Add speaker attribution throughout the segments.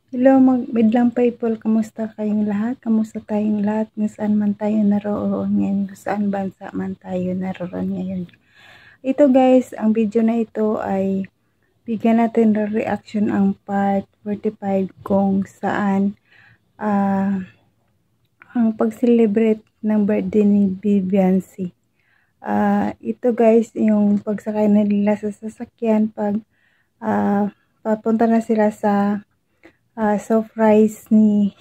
Speaker 1: Hello midlang people, kamusta kayong lahat? Kamusta tayong lahat? Kung saan man tayo naroon ngayon, kung saan bansa man tayo naroon ngayon. Ito guys, ang video na ito ay bigyan natin ng reaction ang part 45 kung saan ang pag-celebrate ng birthday ni Beyonce. Ito guys, yung pagsakay na nila sa sasakyan pag papunta na sila sa surprise ni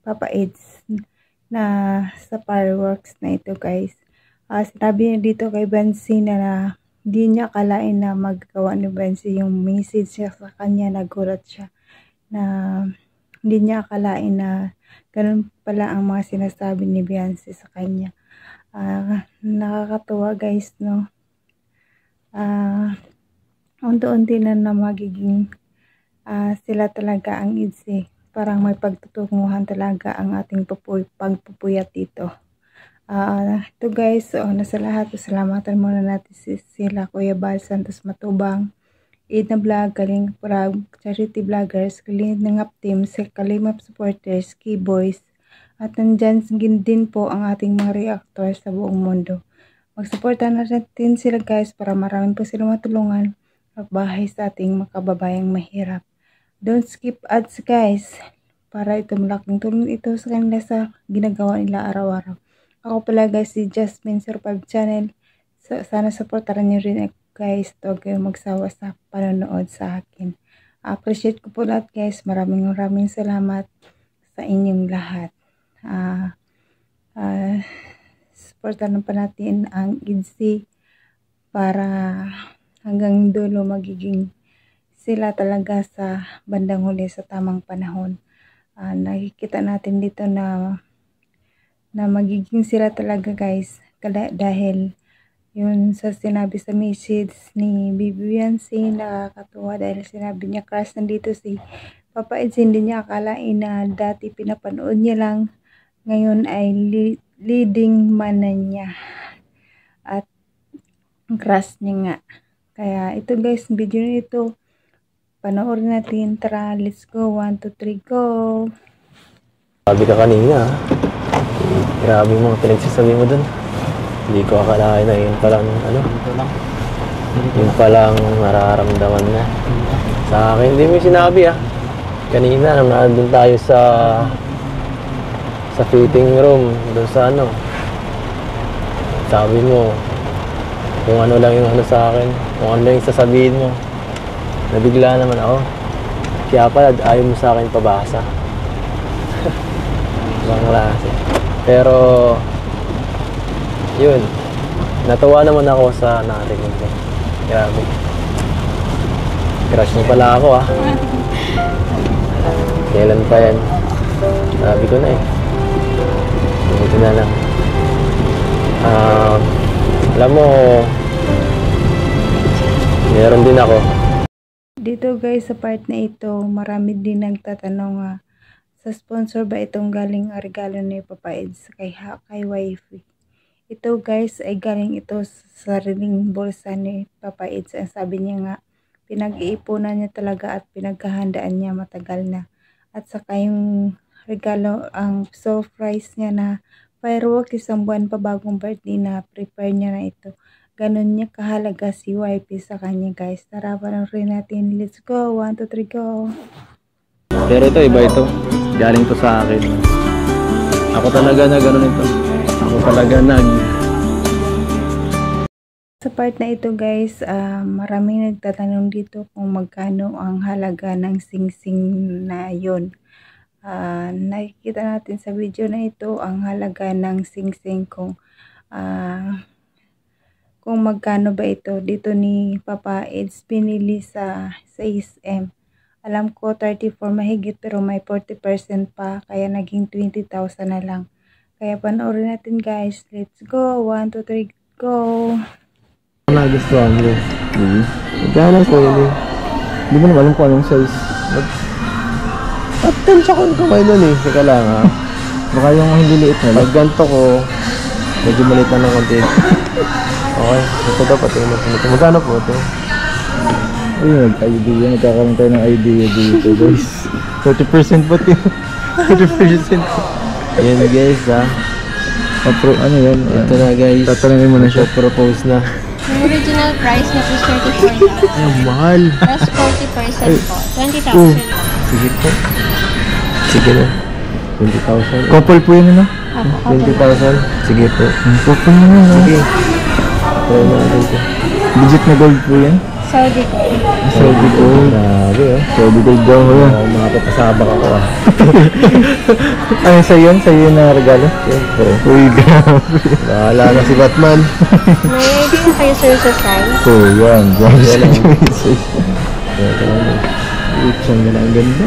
Speaker 1: Papa Eds na sa fireworks na ito guys. Sinabi niya dito kay Beyonce na di niya akalain na magagawa ni Beyonce yung message niya sa kanya. Nagulat siya na hindi niya akalain na ganun pala ang mga sinasabi ni Beyonce sa kanya. Nakakatuwa guys, no? Unti-unti na magiging sila talaga ang IDSI. Parang may pagtutunguhan talaga ang ating pagpupuyat dito. Ito guys, nasa lahat, salamatan muna natin sila Kuya Bal Santos Matubang, Edna Vlog, Kaling Prag, Charity Vloggers, Kalingap Team, Kalimap Supporters, Key Boys, at nandyan din po ang ating mga reactors sa buong mundo. Magsuporta natin sila guys para maraming po sila matulungan at bahay sa ating makababayang mahirap. Don't skip ads guys, para ito malaking tulong ito sa kanila sa ginagawa nila araw-araw. Ako pala guys si Jasmine05 channel. Sana supportaran niyo rin guys. Huwag kayong magsawa sa panonood sa akin. Appreciate ko po lahat guys. Maraming salamat sa inyong lahat. Supportaran pa natin ang IDSI para hanggang dulo magiging sila talaga sa bandang huli sa tamang panahon. Nakikita natin dito na magiging sila talaga guys, dahil yun sa sinabi sa message ni Beyonce, nakakatuwa dahil sinabi niya crush nandito si Papa Eds. Hindi niya akalain na dati pinapanood niya lang, ngayon ay leading man na niya at crush niya nga. Kaya ito guys, video nito panoorin natin. Tara, let's go. 1, 2, 3, go.
Speaker 2: Sabi ka kanina, grabe yung mga pinagsasabi mo dun. Hindi ko akalain na yun palang yun palang nararamdaman mo. Sa akin, hindi mo sinabi kanina nung nandun tayo sa fitting room, dun sa sabi mo kung ano lang yung sa akin, kung ano lang yung sasabihin mo. Nabigla naman ako. Kaya pala ayaw mo sa akin pabasa. Ibang klase. Pero yun, natuwa naman ako sa narinig mo. Grabe. Crush mo pala ako Kailan pa yan? Sabi ko na Ito na lang. Alam mo, meron din ako.
Speaker 1: Dito guys, sa part na ito, marami din nagtatanong sa sponsor ba itong galing regalo ni Papa Eds kay wifey. Ito guys ay galing ito sa sariling bulsa ni Papa Eds. Ang sabi niya nga, pinag-iipunan niya talaga at pinaghahandaan niya matagal na. At saka yung regalo, ang surprise niya na firework, isang buwan pa bagong birthday na prepare niya na ito. Ganon niya kahalaga si wifey sa kanya guys. Tara, panoorin natin. Let's go. 1, 2, 3, go.
Speaker 2: Pero ito, iba ito. Galing to sa akin. Ako talaga na gano'n ito. Ako talaga
Speaker 1: Sa part na ito guys, maraming nagtatanong dito kung magkano ang halaga ng sing-sing na yun. Nakikita natin sa video na ito ang halaga ng sing-sing kung magkano ba ito. Dito ni Papa Eds pinili sa SM. Alam ko 34 mahigit pero may 40% pa kaya naging 20,000 na lang. Kaya panoorin natin guys. Let's go. 1, 2, 3, go.
Speaker 2: Nagustuhan mo. Magkano ko yun Hindi mo naman alam kung anong size. Tansya ko yung kamay nun Teka lang Baka yung hindi liit na. Ganto ko, medyo maliit na ng konti. Okay, ito dapat magkano po ito?
Speaker 3: Ayun, nag-idea. Nagkakaroon tayo ng idea dito guys.
Speaker 2: 30% pati. 30%. Ayan guys ano yan? Ito na guys. Tatanungin mo na siya. Propose na.
Speaker 3: Yung original price niya is 34,000.
Speaker 2: Ay, ang mahal.
Speaker 3: Plus 40% po. 20,000.
Speaker 2: Sige po. Sige na. 20,000.
Speaker 4: Couple po yun, ano?
Speaker 3: Apo,
Speaker 2: 20,000. Sige po.
Speaker 4: Couple naman, no?
Speaker 2: Sige. Try natin ito.
Speaker 4: Legit na gold po yan.
Speaker 3: Saudi po.
Speaker 4: Saudi gold.
Speaker 2: Grabe
Speaker 4: Saudi gold daw ko yan.
Speaker 2: Makapapasabak ako
Speaker 4: Ano sa'yo yun? Sa'yo yun na regalo?
Speaker 2: Siyempre.
Speaker 4: Uy, grabe.
Speaker 2: Bahala na si Batman.
Speaker 3: May idea kayo sir sa size?
Speaker 4: So, yan.
Speaker 2: Yan lang.
Speaker 4: Jesus.
Speaker 2: Ito lang.
Speaker 4: Ang ganda. Ang ganda.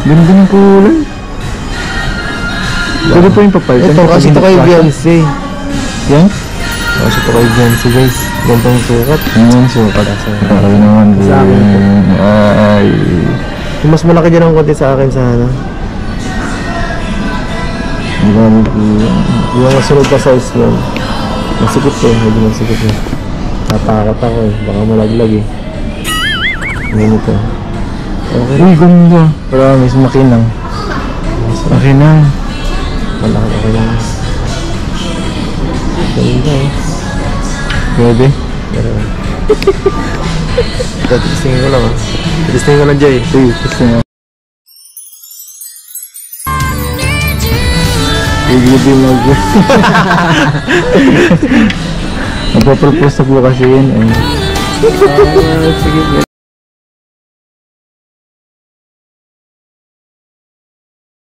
Speaker 4: Ganda ng kulay. Pwede po yung papalitan.
Speaker 2: Ito kasi ito kay Beyonce.
Speaker 4: Yan?
Speaker 2: Kasi ito kay Beyonce guys. Gantong sukat.
Speaker 4: Ayan, sukat. Okay naman.
Speaker 2: Sa akin po.
Speaker 4: Ay.
Speaker 2: Yung mas malaki dyan ang konti sa akin sana.
Speaker 4: Grabe po.
Speaker 2: Yung masunod pa size nun. Masikip medyo masikip Natakot ako baka malaglag Ngayon ito. Okay.
Speaker 4: Uy, ganda. Promise, makinang. Makinang.
Speaker 2: Malaki okay lang. Ganda
Speaker 4: Pwede.
Speaker 2: Pero testingin ko lang Testingin ko lang Jay.
Speaker 4: Uy, gusto nga. Hindi mag Nagpo-propose na po kasi yun.
Speaker 2: Sige.